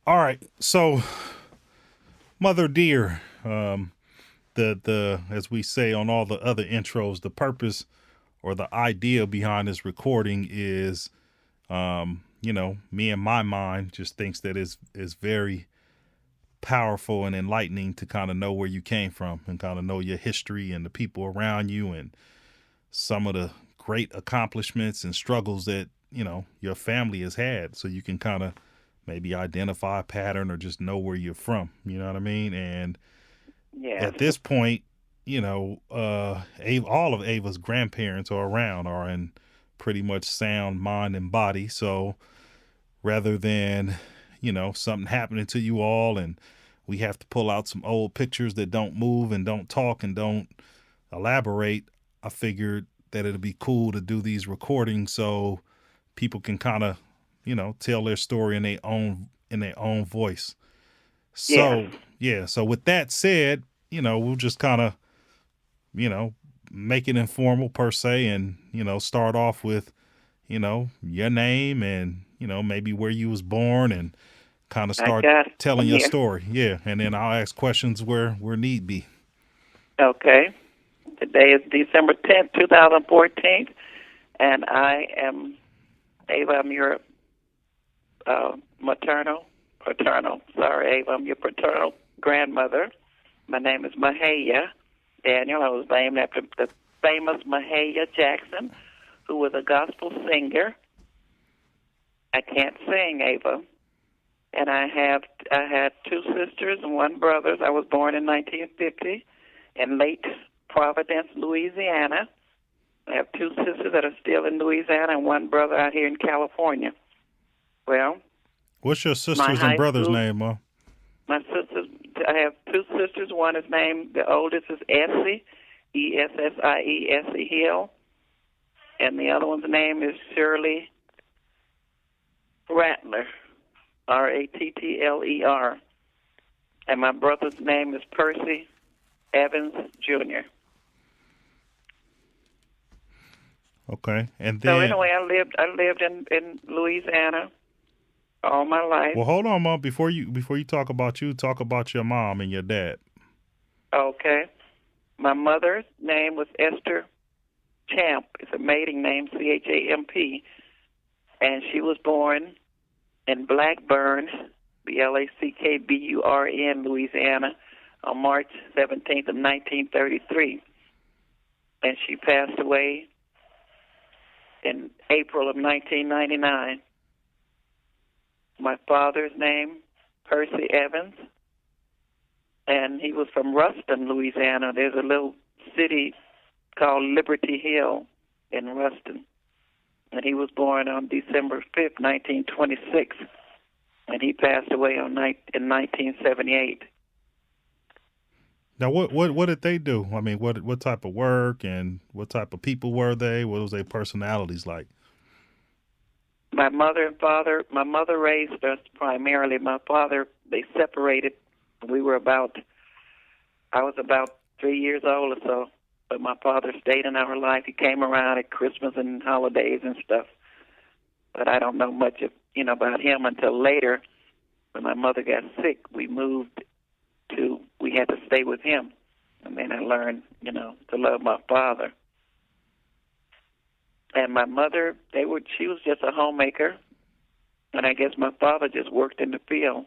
All right. So, Mother dear, the as we say on all the other intros, the purpose or the idea behind this recording is, me in my mind just thinks that is very powerful and enlightening to kind of know where you came from and kind of know your history and the people around you and some of the great accomplishments and struggles that your family has had, so you can kind of maybe identify a pattern or just know where you're from. You know what I mean? And Yes. at this point, all of Ava's grandparents are around, are in pretty much sound mind and body. So rather than, something happening to you all and we have to pull out some old pictures that don't move and don't talk and don't elaborate, I figured that it'd be cool to do these recordings so people can kind of, tell their story in their own voice. Yes. So yeah, so with that said, we'll just kind of, you know, make it informal per se, and start off with, your name and maybe where you was born, and kind of I start got it. telling I'm your here. story. Yeah, and then I'll ask questions where need be. Okay. Today is December 10th, 2014, and I am Ava. I'm your Ava. I'm your paternal grandmother. My name is Mahalia Daniel. I was named after the famous Mahalia Jackson, who was a gospel singer. I can't sing, Ava. And I had two sisters and one brother. I was born in 1950 in Lake Providence, Louisiana. I have two sisters that are still in Louisiana and one brother out here in California. Well, What's your my sisters and high brothers' school, name, Ma? my sisters, I have two sisters. One is named, the oldest is Essie, Essie Hill, and the other one's name is Shirley Rattler, Rattler. And my brother's name is Percy Evans Jr. Okay, and So then, anyway, I lived in Louisiana all my life. well, hold on, Ma. Before you talk about you, talk about your mom and your dad. Okay. My mother's name was Esther Champ. It's a maiden name, Champ, and she was born in Blackburn, Blackburn, Louisiana, on March 17th of 1933, and she passed away in April of 1999. My father's name, Percy Evans, and he was from Ruston, Louisiana. There's a little city called Liberty Hill in Ruston. And he was born on December 5th, 1926, and he passed away in 1978. Now, what did they do? I mean, what type of work and what type of people were they? What was their personalities like? My mother raised us primarily. My father, they separated. We were about, I was about 3 years old or so, but my father stayed in our life. He came around at Christmas and holidays and stuff, but I don't know much about him until later. When my mother got sick, we had to stay with him. And then I learned, to love my father. And my mother, she was just a homemaker. And I guess my father just worked in the field.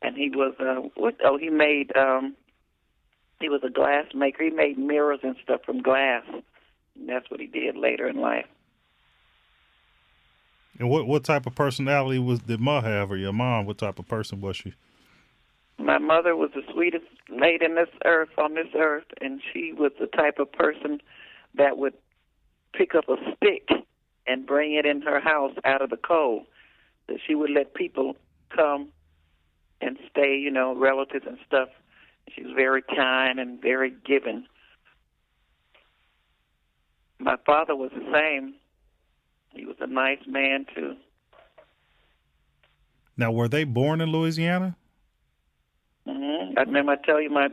And he was, he was a glass maker. He made mirrors and stuff from glass. And that's what he did later in life. And what type of personality did Ma have, or your mom? What type of person was she? My mother was the sweetest lady on this earth, and she was the type of person that would pick up a stick and bring it in her house out of the cold. That she would let people come and stay, relatives and stuff. She was very kind and very giving. My father was the same. He was a nice man too. Now, were they born in Louisiana? I remember I tell you my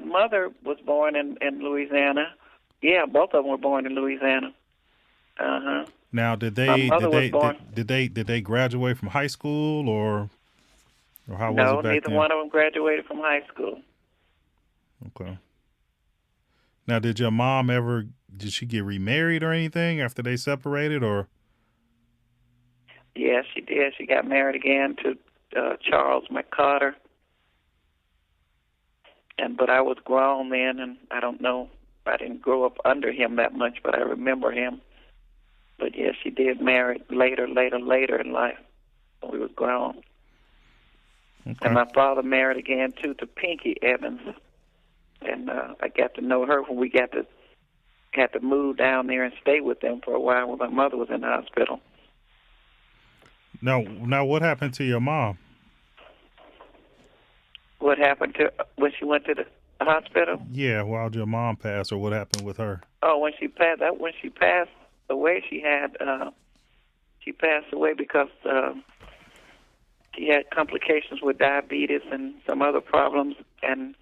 mother was born in Louisiana. Yeah, both of them were born in Louisiana. Uh huh. Now, did My they mother did was they born. did they graduate from high school, or how was it No, back neither then? one of them graduated from high school. Okay. Now, did she get remarried or anything after they separated, or? Yes, she did. She got married again to Charles McCarter, but I was grown then, and I don't know. I didn't grow up under him that much, but I remember him. But yes, she did marry later in life when we was grown. And Okay. my father married again too to Pinky Evans, and I got to know her when we had to move down there and stay with them for a while when my mother was in the hospital. Now, what happened to your mom? What happened to when she went to the hospital? Yeah, why did your mom pass, or what happened with her? Oh, when she passed away, she passed away because she had complications with diabetes and some other problems, and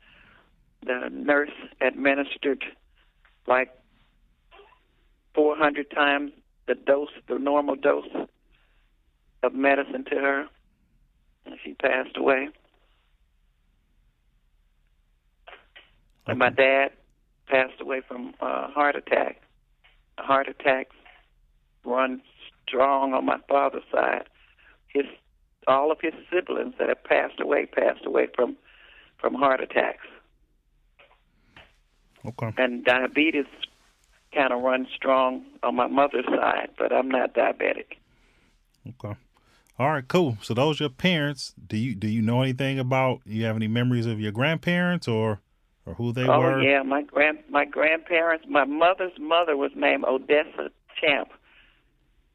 the nurse administered like 400 times the normal dose of medicine to her, and she passed away. And my Okay. dad passed away from a heart attack. Heart attacks run strong on my father's side. All of his siblings that have passed away from heart attacks. Okay. And diabetes kind of runs strong on my mother's side, but I'm not diabetic. Okay. All right. Cool. So those your parents. Do you know anything about? You have any memories of your grandparents, or who they Oh were? yeah, my grandparents. My mother's mother was named Odessa Champ.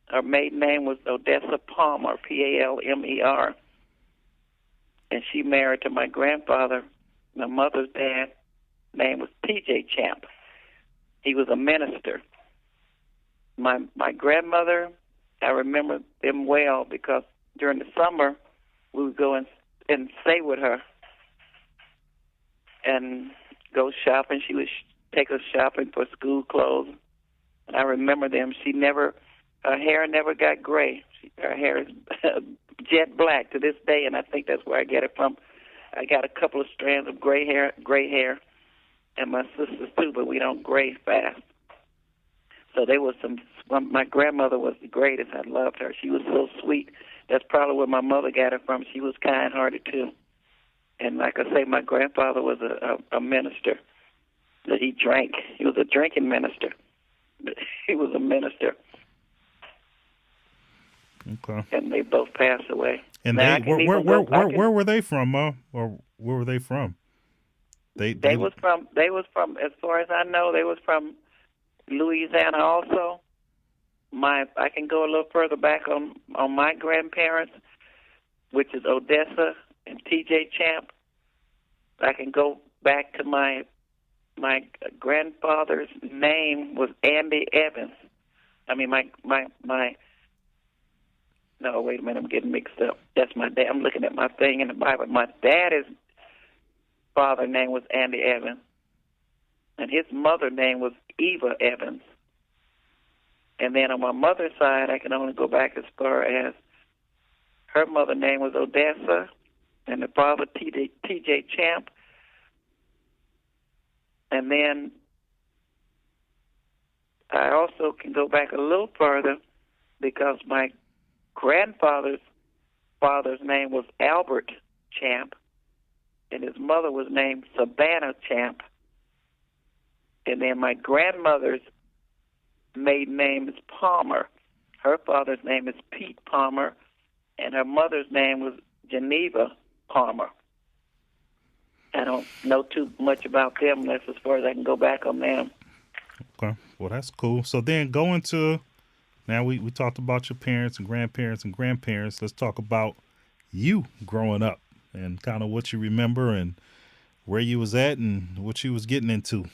Her maiden name was Odessa Palmer, Palmer, and she married to my grandfather. My mother's dad name was T.J. Champ. He was a minister. My grandmother, I remember them well because during the summer we would go and stay with her and go shopping. She would take us shopping for school clothes. And I remember them. Her hair never got gray. Her hair is jet black to this day, and I think that's where I get it from. I got a couple of strands of gray hair, and my sisters too, but we don't gray fast. So there was my grandmother was the greatest. I loved her. She was so sweet. That's probably where my mother got it from. She was kind-hearted too. And like I say, my grandfather was a minister. That he drank. He was a drinking minister. He was a minister. Okay. And they both passed away. And Now I they can even go. where were they from, Ma? Or where were they from? They was from. As far as I know, they was from Louisiana. Also, I can go a little further back on my grandparents, which is Odessa and T.J. Champ. I can go back to my grandfather's name was Andy Evans. I mean, no, wait a minute, I'm getting mixed up. That's my dad. I'm looking at my thing in the Bible. My dad's father's name was Andy Evans, and his mother's name was Eva Evans. And then on my mother's side, I can only go back as far as her mother's name was Odessa, and the father T.J. Champ. And then I also can go back a little further because my grandfather's father's name was Albert Champ, and his mother was named Savannah Champ. And then my grandmother's maiden name is Palmer. Her father's name is Pete Palmer, and her mother's name was Geneva Palmer. I don't know too much about them. That's as far as I can go back on them. Okay. Well, that's cool. So then going to now we talked about your parents and grandparents. Let's talk about you growing up and kind of what you remember and where you was at and what you was getting into.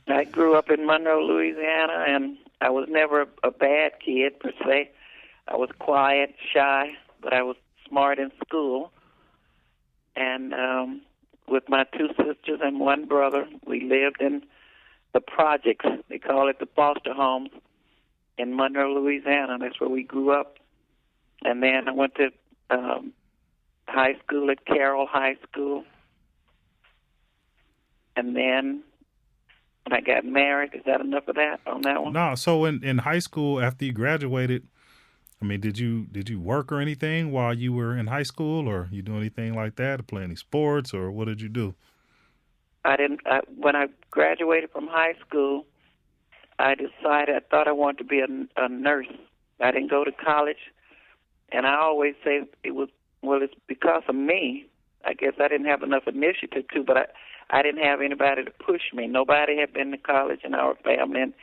I grew up in Monroe, Louisiana, and I was never a bad kid per se. I was quiet, shy, but I was smart in school. And with my two sisters and one brother, we lived in the projects. They call it the foster homes. in Monroe, Louisiana. That's where we grew up. And then I went to high school at Carroll High School. And then when I got married, is that enough of that on that one? No. So in high school, after you graduated, I mean, did you work or anything while you were in high school, or you do anything like that, play any sports, or what did you do? I didn't. When I graduated from high school, I decided I thought I wanted to be a nurse. I didn't go to college, and I always say it's because of me. I guess I didn't have enough initiative to, but I didn't have anybody to push me. Nobody had been to college in our family, and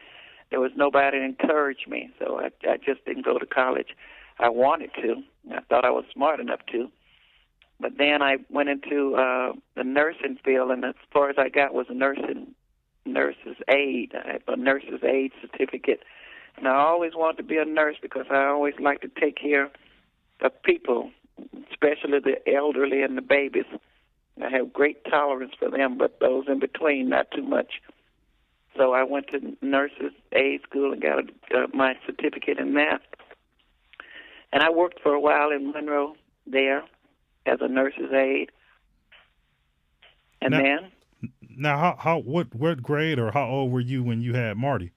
there was nobody to encourage me. So I just didn't go to college. I wanted to. I thought I was smart enough to. But then I went into the nursing field, and as far as I got was a nurse's aide. I had a nurse's aide certificate. And I always wanted to be a nurse because I always liked to take care of people, especially the elderly and the babies. I have great tolerance for them, but those in between, not too much. So I went to nurse's aide school and got my certificate in that. And I worked for a while in Monroe there as a nurse's aide. And what grade or how old were you when you had Marty?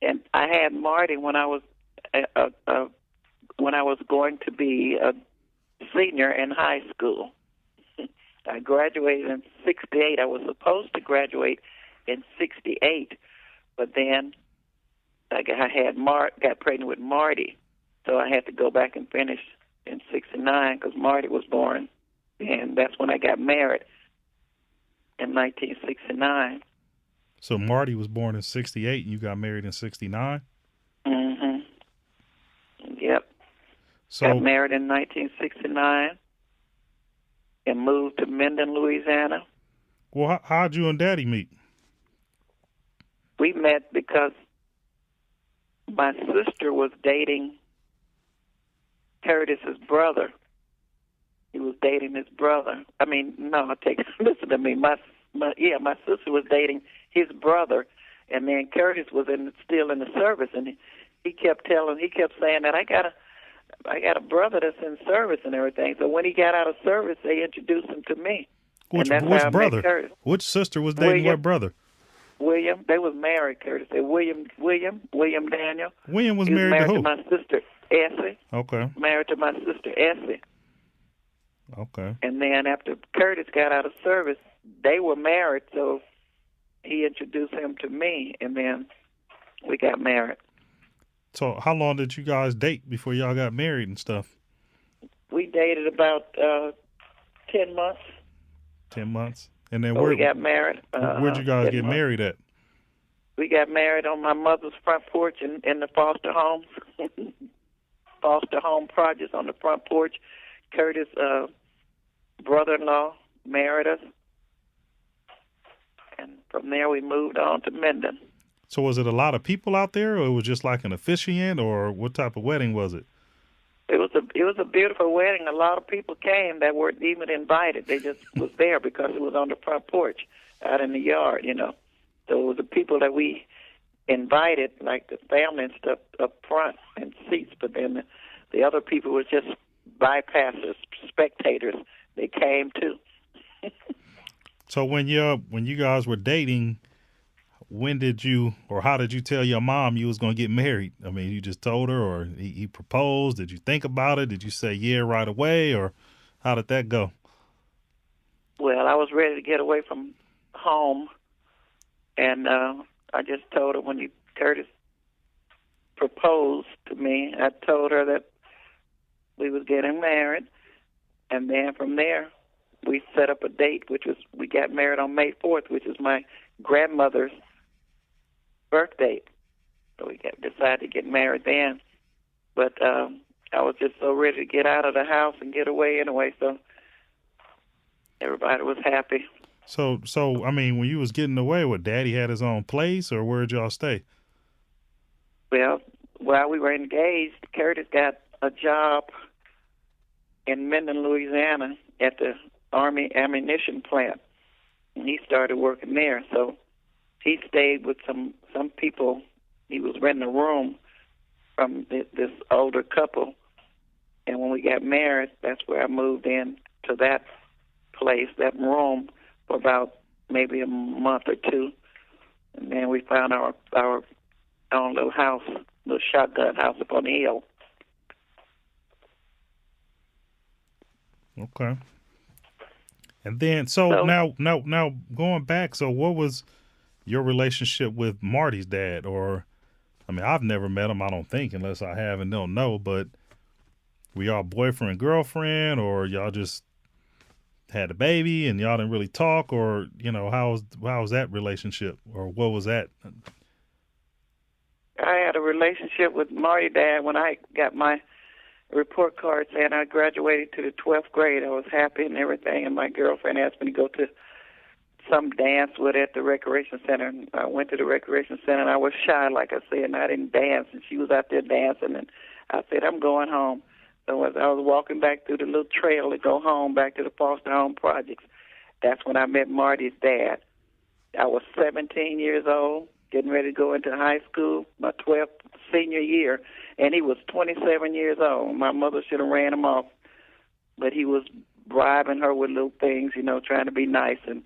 And I had Marty when I was going to be a senior in high school. I graduated in '68. I was supposed to graduate in '68, but then I got pregnant with Marty, so I had to go back and finish in '69 because Marty was born, and that's when I got married in 1969. So Marty was born in '68, and you got married in '69. Mhm. Yep. So got married in 1969 and moved to Minden, Louisiana. Well, how'd you and Daddy meet? We met because my sister was dating Curtis's brother. He was dating his brother. I mean, no, listen to me. My sister was dating his brother, and then Curtis was still in the service, and he kept saying that I got a brother that's in service and everything. So when he got out of service, they introduced him to me. Which brother? Which sister was dating what brother? William. They was married, Curtis. William Daniel. William was he married to who? To my sister, Essie. Okay. Married to my sister, Essie. Okay. And then after Curtis got out of service, they were married, so he introduced him to me, and then we got married. So how long did you guys date before y'all got married and stuff? We dated about 10 months. 10 months? And then we got married. Where'd you guys get married at? We got married on my mother's front porch in the foster homes. Foster home projects on the front porch. Curtis' brother-in-law married us. And from there we moved on to Minden. So was it a lot of people out there, or it was just like an officiant, or what type of wedding was it? It was a beautiful wedding. A lot of people came that weren't even invited. They just was there because it was on the front porch out in the yard, you know. So it was the people that we invited, like the family and stuff, up front and seats, but then the other people were just bypassers, spectators. They came too. So when you guys were dating, when did you, or how did you tell your mom you was going to get married? I mean, you just told her, or he proposed? Did you think about it? Did you say yeah right away, or how did that go? Well, I was ready to get away from home, and I just told her when Curtis proposed to me, I told her that we was getting married, and then from there we set up a date, we got married on May 4th, which is my grandmother's birthday. So we decided to get married then. But I was just so ready to get out of the house and get away anyway, so everybody was happy. So I mean, when you was getting away, what, Daddy had his own place, or where'd y'all stay? Well, while we were engaged, Curtis got a job in Minden, Louisiana at the Army ammunition plant, and he started working there. So he stayed with some people He was renting a room from this older couple, and when we got married, that's where I moved in to that place, that room, for about maybe a month or two, and then we found our own little house, little shotgun house up on the hill. Okay. And then, so now going back, so what was your relationship with Marty's dad? Or, I mean, I've never met him, I don't think, unless I have and don't know, but were y'all boyfriend, girlfriend, or y'all just had a baby and y'all didn't really talk? Or, you know, how was that relationship, or what was that? I had a relationship with Marty's dad when I got my report card saying I graduated to the 12th grade. I was happy and everything, and my girlfriend asked me to go to some dance with her at the recreation center. And I went to the recreation center, and I was shy, like I said, and I didn't dance, and she was out there dancing, and I said, I'm going home. So as I was walking back through the little trail to go home, back to the foster home projects, that's when I met Marty's dad. I was 17 years old, getting ready to go into high school, my 12th senior year, and he was 27 years old. My mother should have ran him off, but he was bribing her with little things, you know, trying to be nice, and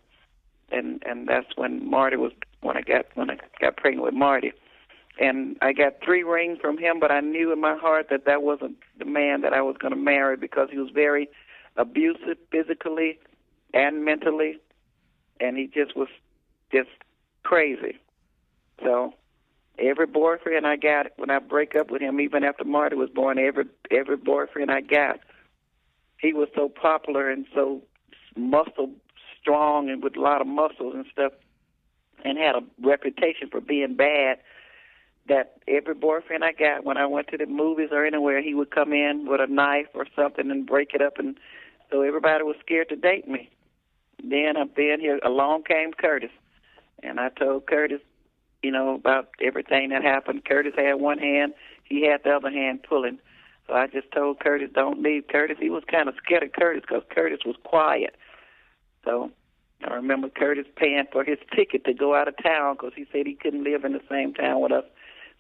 that's when I got pregnant with Marty. And I got 3 rings from him, but I knew in my heart that wasn't the man that I was going to marry, because he was very abusive physically and mentally, and he just was just crazy. So every boyfriend I got, when I break up with him, even after Marty was born, every boyfriend I got, he was so popular and so strong and with a lot of muscles and stuff, and had a reputation for being bad, that every boyfriend I got, when I went to the movies or anywhere, he would come in with a knife or something and break it up, and so everybody was scared to date me. Then along came Curtis, and I told Curtis, you know, about everything that happened. Curtis had one hand, he had the other hand pulling. So I just told Curtis, don't leave Curtis. He was kind of scared of Curtis because Curtis was quiet. So I remember Curtis paying for his ticket to go out of town because he said he couldn't live in the same town with us.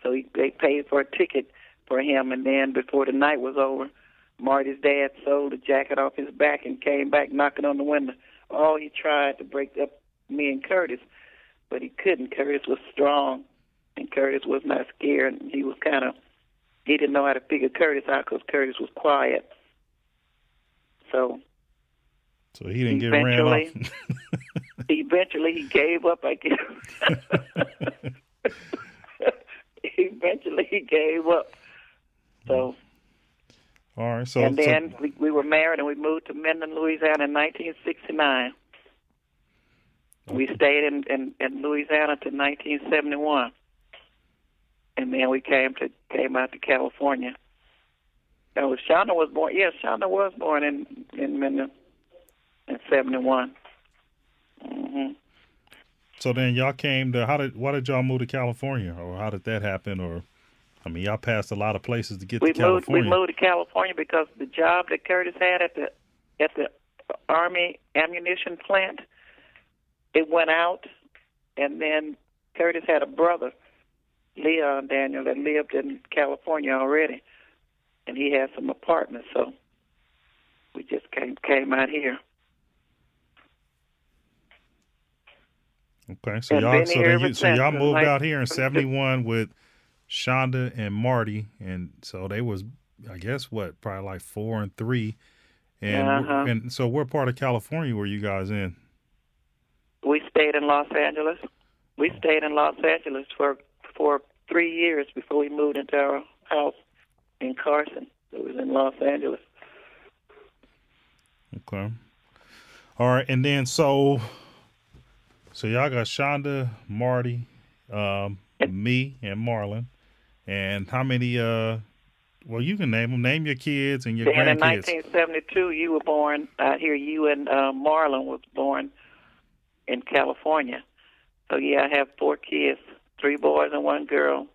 So they paid for a ticket for him, and then before the night was over, Marty's dad sold the jacket off his back and came back knocking on the window. Oh, he tried to break up me and Curtis, but he couldn't. Curtis was strong, and Curtis was not scared. And he didn't know how to figure Curtis out because Curtis was quiet. So he didn't get ran off. Eventually, he gave up, I guess. Eventually, he gave up. So. All right. And then we were married, and we moved to Minden, Louisiana in 1969. We stayed in Louisiana to 1971, and then we came out to California. Shonda was born. Yes, Shonda was born in Minden in 71. Mm-hmm. So then y'all came to why did y'all move to California, or how did that happen? Or, I mean, y'all passed a lot of places to get to California. We moved to California because the job that Curtis had at the Army ammunition plant, it went out, and then Curtis had a brother, Mahalia Daniel, that lived in California already, and he had some apartments, so we just came out here. Okay, so y'all moved out here in 71 with Shonda and Marty, and so they was, I guess, probably like 4 and 3, and so what part of California were you guys in? We stayed in Los Angeles. We stayed in Los Angeles for 3 years before we moved into our house in Carson. It was in Los Angeles. Okay. All right, and then so y'all got Shonda, Marty, me, and Marlon. And how many, well, you can name them. Name your kids and your grandkids. In 1972, you were born out here. You and Marlon was born in California. So, yeah, I have 4 kids, 3 boys and 1 girl.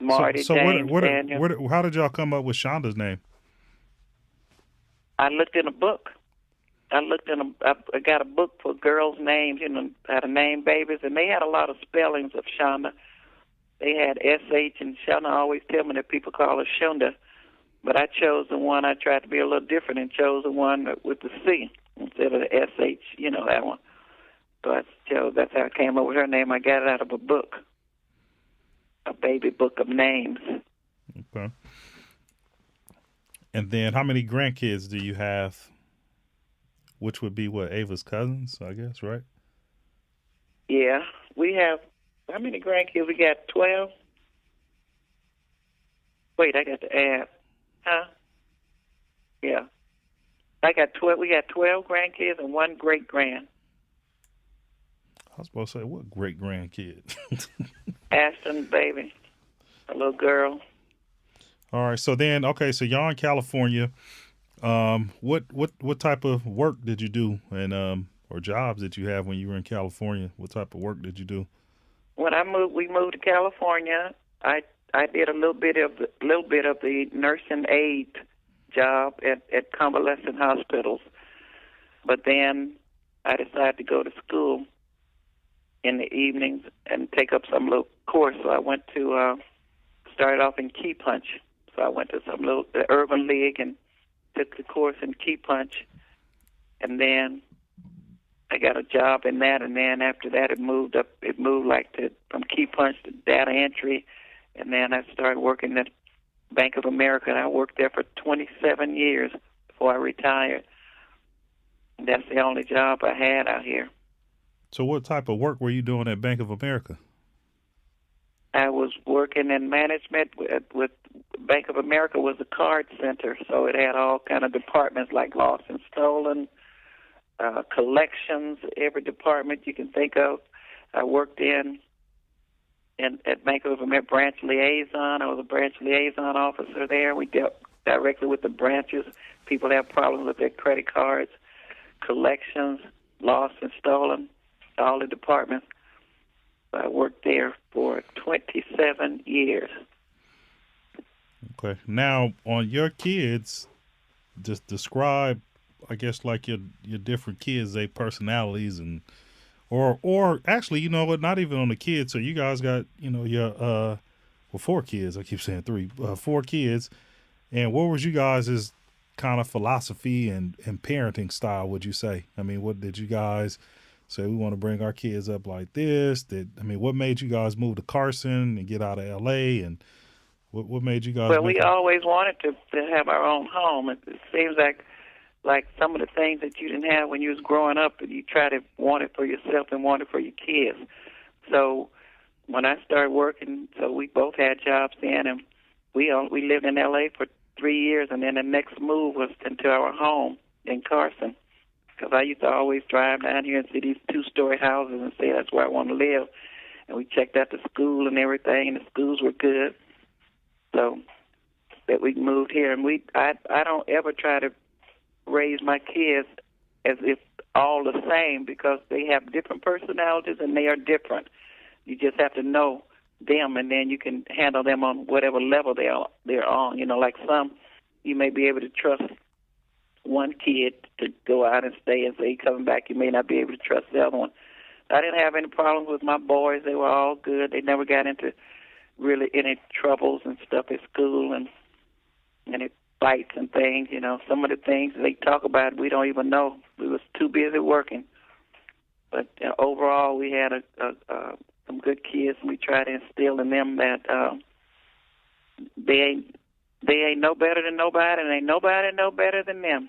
Marty, James, Daniel. How did y'all come up with Shonda's name? I looked in a book. I got a book for girls' names, you know, how to name babies, and they had a lot of spellings of Shonda. They had SH, and Shona always tell me that people call her Shunda, but I chose the one. I tried to be a little different and chose the one with the C instead of the SH, that one. So I chose, that's how I came up with her name. I got it out of a book, a baby book of names. Okay. And then how many grandkids do you have? Which would be what, Ava's cousins, I guess, right? Yeah, we have, how many grandkids? We got 12? Wait, I got to add. Huh? Yeah. I got 12. We got 12 grandkids and one great-grand. I was supposed to say, what great grandkid? Ashton, baby, a little girl. All right. So then, okay. So y'all in California. What type of work did you do, and or jobs did you have when you were in California? What type of work did you do? When we moved to California. I did a little bit of the nursing aid job at convalescent hospitals, but then I decided to go to school in the evenings and take up some little course. So I went to started off in key punch. So I went to the Urban League and took the course in key punch, and then I got a job in that. And then after that, it moved up. It moved from key punch to data entry, and then I started working at Bank of America, and I worked there for 27 years before I retired. And that's the only job I had out here. So what type of work were you doing at Bank of America? I was working in management with Bank of America was a card center, so it had all kind of departments like lost and stolen, collections, every department you can think of. I worked at Bank of America branch liaison. I was a branch liaison officer there. We dealt directly with the branches. People have problems with their credit cards, collections, lost and stolen, all the departments. I worked there for 27 years. Okay. Now, on your kids, just describe, I guess, like your different kids, their personalities, and or actually, you know what? Not even on the kids. So you guys got, your 4 kids. I keep saying 3, 4 kids. And what was you guys' kind of philosophy and parenting style? Would you say? I mean, what did you guys say? We want to bring our kids up like this. What made you guys move to Carson and get out of L.A. and what made you guys? Well, we always wanted to have our own home. It seems like some of the things that you didn't have when you was growing up, and you try to want it for yourself and want it for your kids. So when I started working, so we both had jobs then, and we lived in L.A. for 3 years, and then the next move was into our home in Carson, because I used to always drive down here and see these 2-story houses and say that's where I want to live. And we checked out the school and everything, and the schools were good. So that we moved here, and I don't ever try to raise my kids as if all the same, because they have different personalities and they are different. You just have to know them, and then you can handle them on whatever level they're on. Like some, you may be able to trust one kid to go out and stay and say coming back. You may not be able to trust the other one. I didn't have any problems with my boys. They were all good. They never got into really any troubles and stuff at school and any fights and things. Some of the things they talk about we don't even know. We was too busy working. But overall, we had some good kids, and we try to instill in them that they ain't no better than nobody, and ain't nobody no better than them.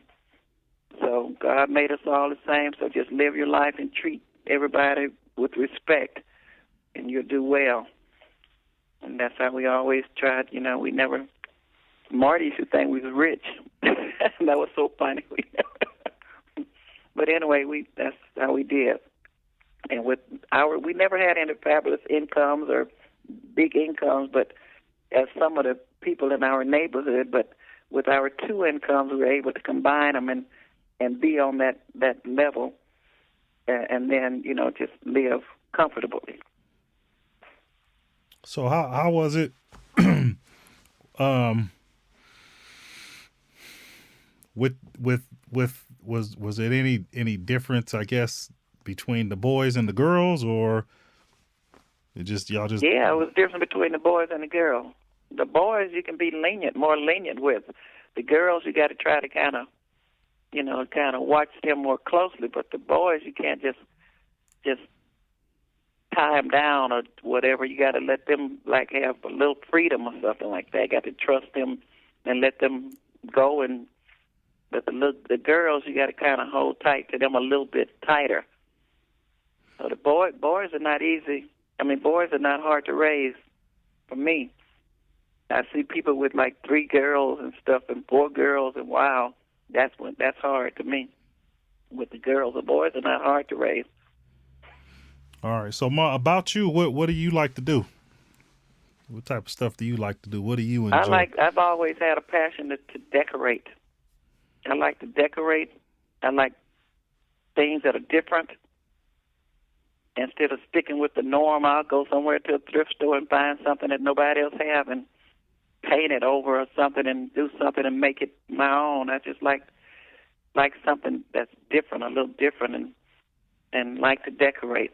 So God made us all the same. So just live your life and treat everybody with respect, and you'll do well. And that's how we always tried. We never. Marty used to think we was rich. That was so funny. But anyway, that's how we did. And we never had any fabulous incomes or big incomes, but as some of the people in our neighborhood. But with our 2 incomes, we were able to combine them and be on that level, and then just live comfortably. So how was it? Was it any difference, I guess, between the boys and the girls, or Y'all just. Yeah, it was different between the boys and the girls. The boys you can be more lenient with. The girls you got to try to kind of watch them more closely. But the boys you can't just tie them down or whatever. You got to let them like have a little freedom or something like that. You got to trust them and let them go. But the girls you got to kind of hold tight to them a little bit tighter. So the boys are not easy. I mean, boys are not hard to raise for me. I see people with like 3 girls and stuff and 4 girls, and wow, that's hard to me. With the girls, the boys are not hard to raise. All right. So, Ma, about you, what do you like to do? What type of stuff do you like to do? What do you enjoy? I've always had a passion to decorate. I like to decorate. I like things that are different. Instead of sticking with the norm, I'll go somewhere to a thrift store and find something that nobody else have and paint it over or something and do something and make it my own. I just like something that's different, a little different, and like to decorate.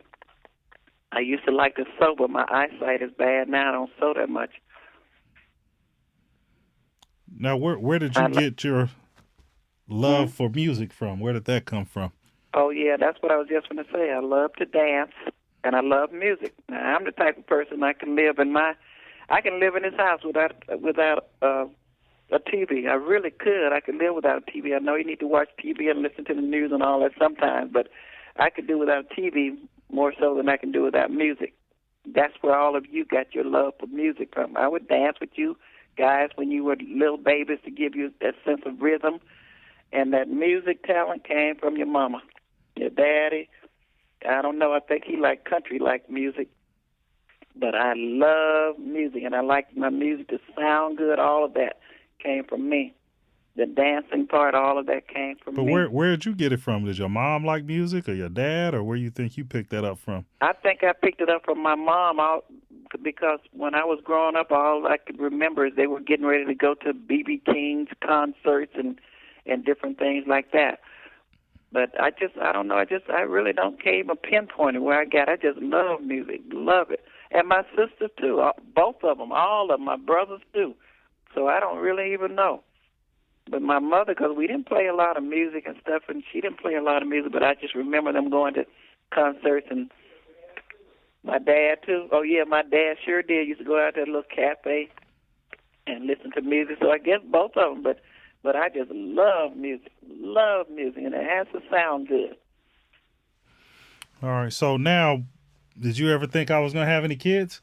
I used to like to sew, but my eyesight is bad now. I don't sew that much. Now, where did you get your love for music from? Where did that come from? Oh, yeah, that's what I was just going to say. I love to dance, and I love music. Now, I'm the type of person I can live in this house without a TV. I really could. I could live without a TV. I know you need to watch TV and listen to the news and all that sometimes, but I could do without a TV more so than I can do without music. That's where all of you got your love for music from. I would dance with you guys when you were little babies to give you that sense of rhythm, and that music talent came from your mama. Your daddy, I don't know, I think he liked country-like music, but I love music, and I like my music to sound good. All of that came from me. The dancing part, all of that came from me. But where did you get it from? Did your mom like music, or your dad, or where you think you picked that up from? I think I picked it up from my mom, because when I was growing up, all I could remember is they were getting ready to go to B.B. King's concerts and different things like that. But I don't know, I really don't came a pinpoint where I just love music, love it. And my sisters too, both of them, all of them, my brothers too. So I don't really even know. But my mother, because we didn't play a lot of music and stuff, and she didn't play a lot of music, but I just remember them going to concerts. And my dad too. Oh yeah, my dad sure did. Used to go out to a little cafe and listen to music. So I guess both of them, but I just love music, and it has to sound good. All right. So now, did you ever think I was going to have any kids?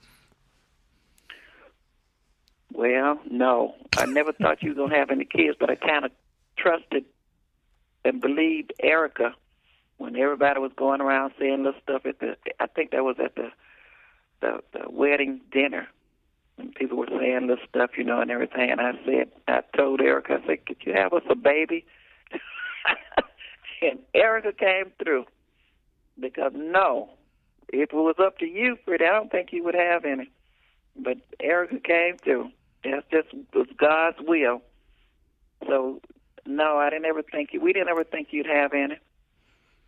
Well, no. I never thought you were going to have any kids, but I kind of trusted and believed Erica when everybody was going around saying little stuff I think that was at the wedding dinner. And people were saying little stuff, and everything. And I told Erica, I said, could you have us a baby? And Erica came through. Because no, if it was up to you, Freddie, I don't think you would have any. But Erica came through. That's just was God's will. So no, we didn't ever think you'd have any.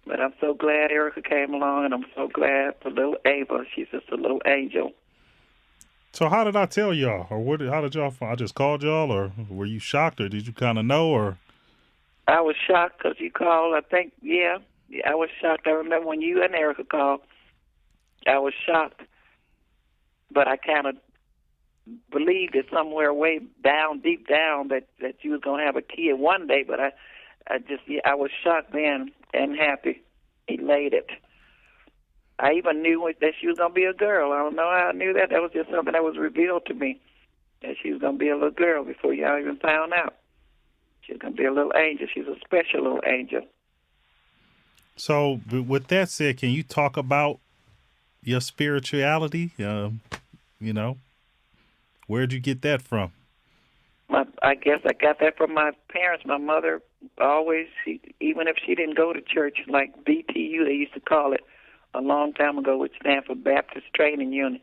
But I'm so glad Erica came along, and I'm so glad for little Ava. She's just a little angel. So how did I tell y'all, or how did y'all find? I just called y'all, or were you shocked, or did you kind of know, or? I was shocked because you called. I think, yeah, I was shocked. I remember when you and Erica called. I was shocked, but I kind of believed it somewhere way down, deep down, that you was gonna have a kid one day. But I was shocked then and happy, elated. I even knew that she was going to be a girl. I don't know how I knew that. That was just something that was revealed to me, that she was going to be a little girl before y'all even found out. She was going to be a little angel. She's a special little angel. So with that said, can you talk about your spirituality? Where'd you get that from? I guess I got that from my parents. My mother always, even if she didn't go to church, like BTU, they used to call it, a long time ago, which stands for Baptist Training Unit.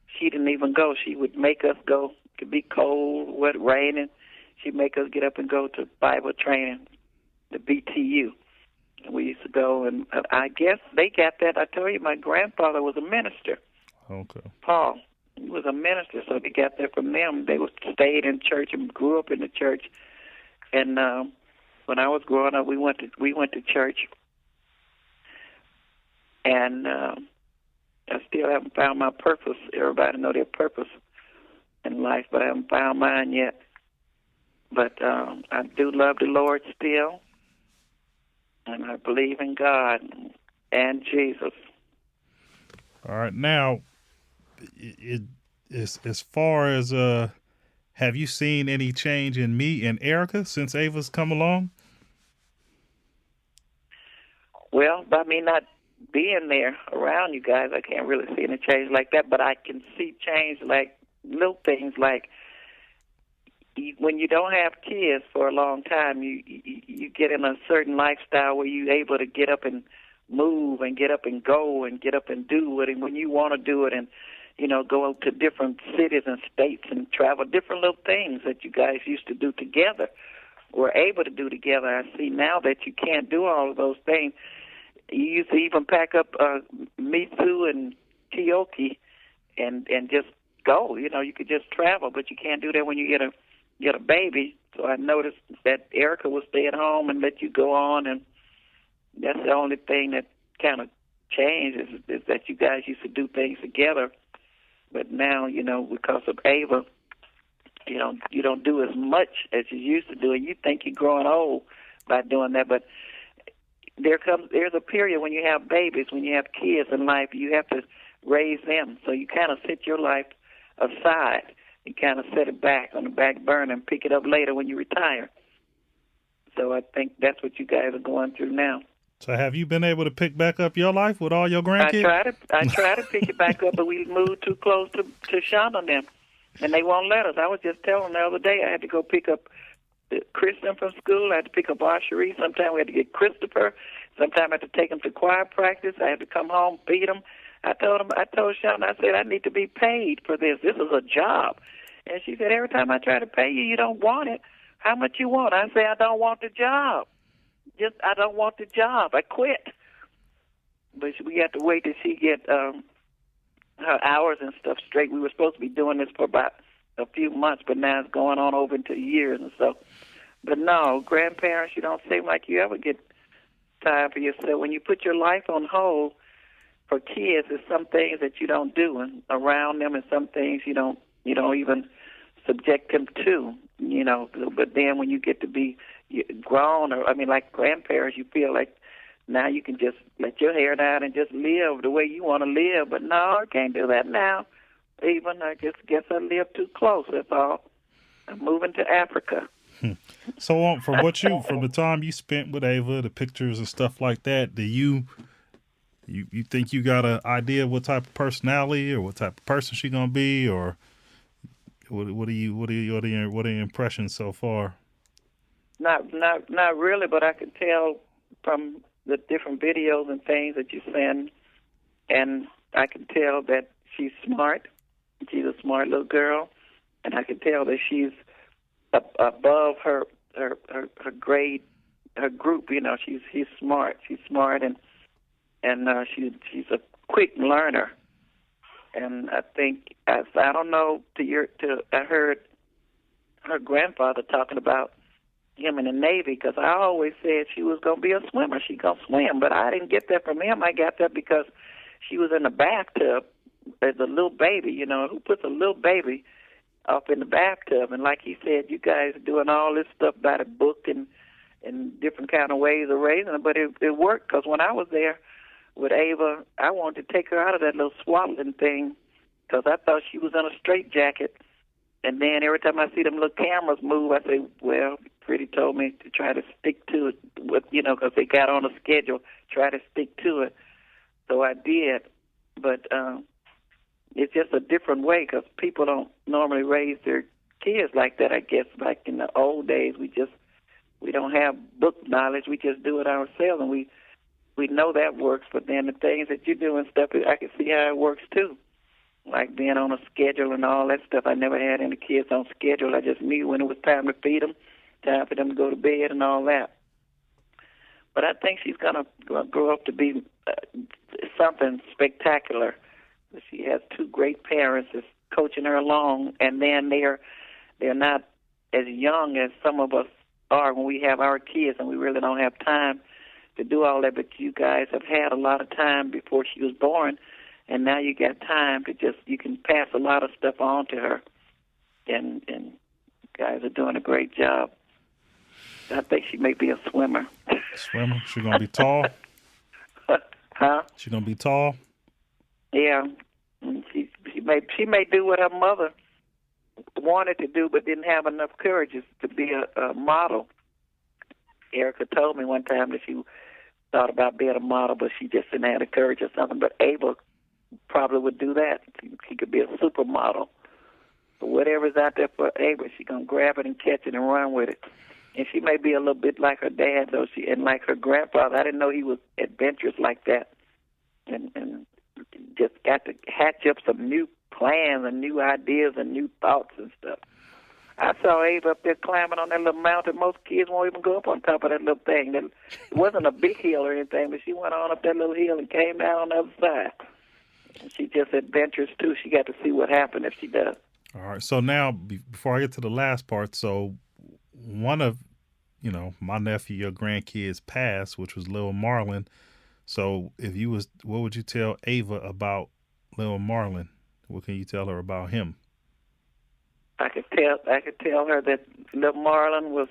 She didn't even go. She would make us go. It could be cold, wet, raining. She'd make us get up and go to Bible training, the BTU. And we used to go, and I guess they got that. I told you, my grandfather was a minister. Okay. Paul. He was a minister, so they got that from them. They stayed in church and grew up in the church. And when I was growing up, we went to church, and I still haven't found my purpose. Everybody know their purpose in life, but I haven't found mine yet. But I do love the Lord still, and I believe in God and Jesus. All right. Now, as far as have you seen any change in me and Erica since Ava's come along? Well, by me not being there around you guys, I can't really see any change like that, but I can see change like little things like when you don't have kids for a long time, you get in a certain lifestyle where you're able to get up and move and get up and go and get up and do it, and when you want to do it, and go to different cities and states and travel different little things that you guys used to do together, were able to do together. I see now that you can't do all of those things. You used to even pack up Mitsu and Kiyoki and just go. You could just travel, but you can't do that when you get a baby. So I noticed that Erica will stay at home and let you go on, and that's the only thing that kind of changed is that you guys used to do things together. But now, because of Ava, you don't do as much as you used to do, and you think you're growing old by doing that. But there's a period when you have babies, when you have kids in life, you have to raise them. So you kind of set your life aside. You kind of set it back on the back burner and pick it up later when you retire. So I think that's what you guys are going through now. So have you been able to pick back up your life with all your grandkids? I try to pick it back up, but we moved too close to Sean and them, and they won't let us. I was just telling them the other day I had to go pick up Kristen from school. I had to pick up Asherie. Sometimes we had to get Christopher. Sometimes I had to take him to choir practice. I had to come home, feed him. I told Sean, I said, I need to be paid for this. This is a job. And she said, every time I try to pay you, you don't want it. How much you want? I say, I don't want the job. I don't want the job. I quit. But we had to wait till she get her hours and stuff straight. We were supposed to be doing this for about a few months, but now it's going on over into years and so. But no, grandparents, you don't seem like you ever get time for yourself. When you put your life on hold for kids, there's some things that you don't do and around them, and some things you don't even subject them to. But then when you get to be grown, like grandparents, you feel like now you can just let your hair down and just live the way you want to live. But no, I can't do that now. Even I just guess I live too close. That's all. I'm moving to Africa. So from the time you spent with Ava, the pictures and stuff like that, do you think you got an idea what type of personality or what type of person she's gonna be, or what are your impressions so far? Not really, but I can tell from the different videos and things that you send, and I can tell that she's smart. She's a smart little girl, and I can tell that she's above her grade, her group. She's smart. She's smart, and she's a quick learner. And I think I don't know. I heard her grandfather talking about him in the Navy, because I always said she was going to be a swimmer. She's going to swim, but I didn't get that from him. I got that because she was in the bathtub as a little baby. Who puts a little baby up in the bathtub? And like he said, you guys are doing all this stuff by the book and different kind of ways of raising her, but it worked, because when I was there with Ava, I wanted to take her out of that little swaddling thing because I thought she was in a straitjacket. And then every time I see them little cameras move, I say, well, Pretty told me to try to stick to it, because they got on a schedule, try to stick to it. So I did. But it's just a different way, because people don't normally raise their kids like that, I guess. Like in the old days, we don't have book knowledge. We just do it ourselves, and we know that works. But then the things that you do and stuff, I can see how it works too. Like being on a schedule and all that stuff. I never had any kids on schedule. I just knew when it was time to feed them, time for them to go to bed and all that. But I think she's going to grow up to be something spectacular. She has two great parents that's coaching her along, and then they're not as young as some of us are when we have our kids, and we really don't have time to do all that. But you guys have had a lot of time before she was born, and now you got time to you can pass a lot of stuff on to her, and you guys are doing a great job. I think she may be a swimmer. Swimmer? She gonna be tall? Huh? She gonna be tall? Yeah. She may do what her mother wanted to do, but didn't have enough courage to be a model. Erica told me one time that she thought about being a model, but she just didn't have the courage or something. But Ava probably would do that. She could be a supermodel. But whatever's out there for Ava, she's gonna grab it and catch it and run with it. And she may be a little bit like her dad, though. And like her grandfather. I didn't know he was adventurous like that, and just got to hatch up some new plans and new ideas and new thoughts and stuff. I saw Ava up there climbing on that little mountain. Most kids won't even go up on top of that little thing. It wasn't a big hill or anything, but she went on up that little hill and came down on the other side. And she just adventurous, too. She got to see what happened if she does. All right. So now, before I get to the last part, so one of, my nephew, your grandkids passed, which was Lil Marlon. So what would you tell Ava about Lil Marlon? What can you tell her about him? I could tell her that Lil Marlon was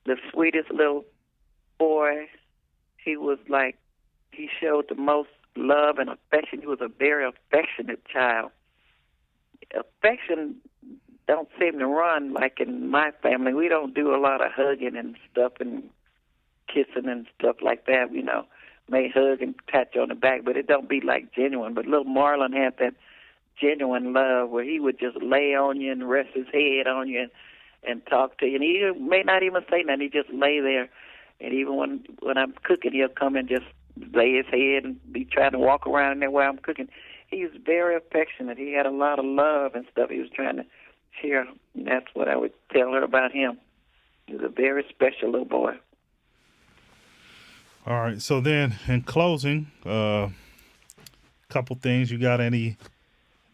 the sweetest little boy. He showed the most love and affection. He was a very affectionate child. Affection don't seem to run like in my family. We don't do a lot of hugging and stuff and kissing and stuff like that, may hug and pat you on the back, but it don't be like genuine. But little Marlon had that genuine love where he would just lay on you and rest his head on you and talk to you. And he may not even say nothing. He just lay there. And even when I'm cooking, he'll come and just lay his head and be trying to walk around in there while I'm cooking. He's very affectionate. He had a lot of love and stuff he was trying to share. And that's what I would tell her about him. He was a very special little boy. All right. So then, in closing, couple things. You got any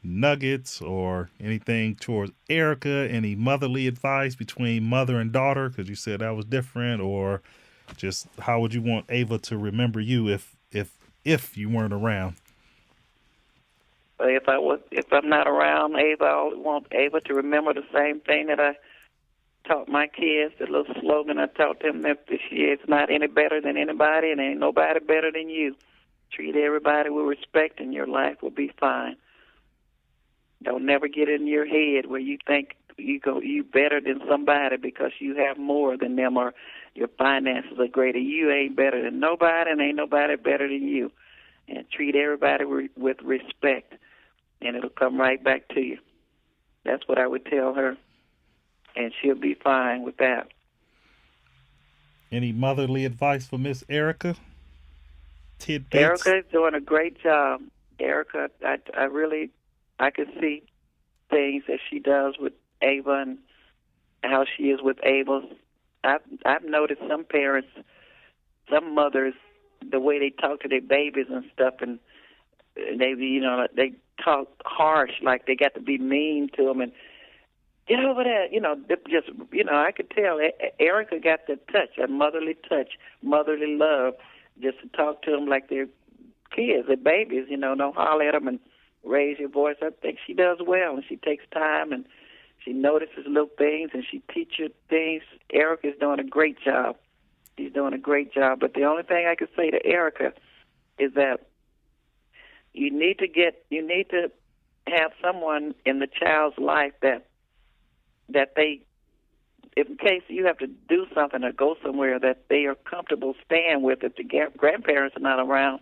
nuggets or anything towards Erica? Any motherly advice between mother and daughter? Because you said that was different. Or just how would you want Ava to remember you if you weren't around? If I'm not around Ava, I want Ava to remember the same thing that I taught my kids, the little slogan I taught them, that she is not any better than anybody and ain't nobody better than you. Treat everybody with respect and your life will be fine. Don't never get in your head where you think you better than somebody because you have more than them or your finances are greater. You ain't better than nobody and ain't nobody better than you. And treat everybody with respect, and it'll come right back to you. That's what I would tell her. And she'll be fine with that. Any motherly advice for Miss Erica? Tidbits? Erica is doing a great job. Erica, I can see things that she does with Ava and how she is with Ava. I've noticed some parents, some mothers, the way they talk to their babies and stuff, and they talk harsh, like they got to be mean to them and get over that, I could tell Erica got that touch, that motherly touch, motherly love, just to talk to them like they're kids, they're babies, don't holler at them and raise your voice. I think she does well, and she takes time, and she notices little things, and she teaches things. Erica's doing a great job. She's doing a great job, but the only thing I could say to Erica is that you need to have someone in the child's life that they, if in case you have to do something or go somewhere, that they are comfortable staying with if the grandparents are not around.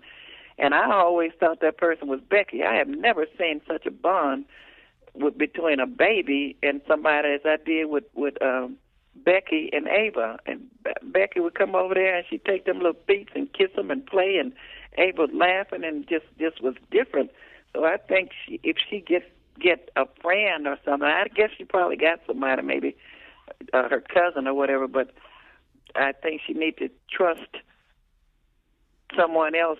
And I always thought that person was Becky. I have never seen such a bond between a baby and somebody as I did with Becky and Ava. And Becky would come over there and she'd take them little beats and kiss them and play, and Ava would laughing and just was different. So I think if she get a friend or something, I guess she probably got somebody, maybe her cousin or whatever, but I think she needs to trust someone else,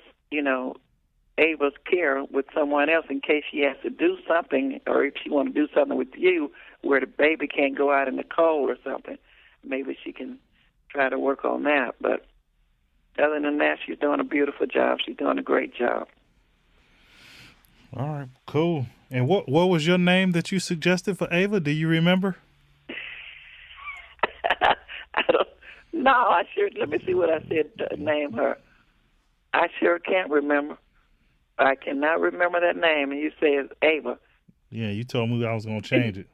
Ava's care with someone else in case she has to do something, or if she want to do something with you where the baby can't go out in the cold or something. Maybe she can try to work on that. But other than that, she's doing a beautiful job. She's doing a great job. All right, cool. And what was your name that you suggested for Ava? Do you remember? I don't. No, I sure. Let me see what I said to name her. I sure can't remember. I cannot remember that name. And you say it's Ava. Yeah, you told me I was going to change it.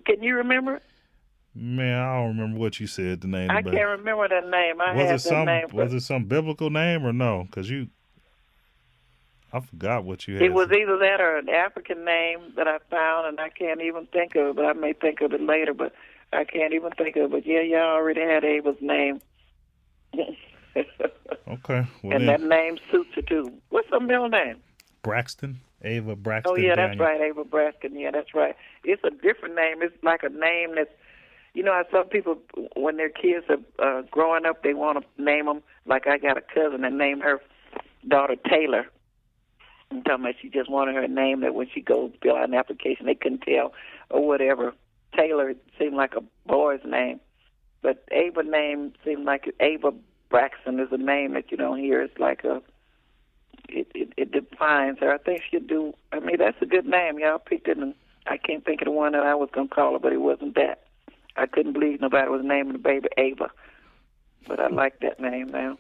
Can you remember it? Man, I don't remember what you said the name. I can't remember that name. Was it some biblical name or no? Because I forgot what you had. It was either that or an African name that I found, and I can't even think of it. But I may think of it later, but I can't even think of it. But yeah, y'all already had Ava's name. Okay. Well, and that name suits her too. What's her middle name? Braxton. Ava Braxton. Oh yeah, Daniel. that's right, Ava Braxton. Yeah, that's right. It's a different name. It's like a name that's, you know, how some people, when their kids are growing up, they want to name them. Like I got a cousin that named her daughter Taylor. I'm talking about she just wanted her name that when she goes fill out an application, they couldn't tell or whatever. Taylor seemed like a boy's name, but Ava name seemed like Ava Braxton is a name that you don't hear. It's like it defines her. I think she'll do. I mean, that's a good name. Y'all picked it, and I can't think of the one that I was gonna call her, but it wasn't that. I couldn't believe nobody was naming the baby Ava, but I like that name now.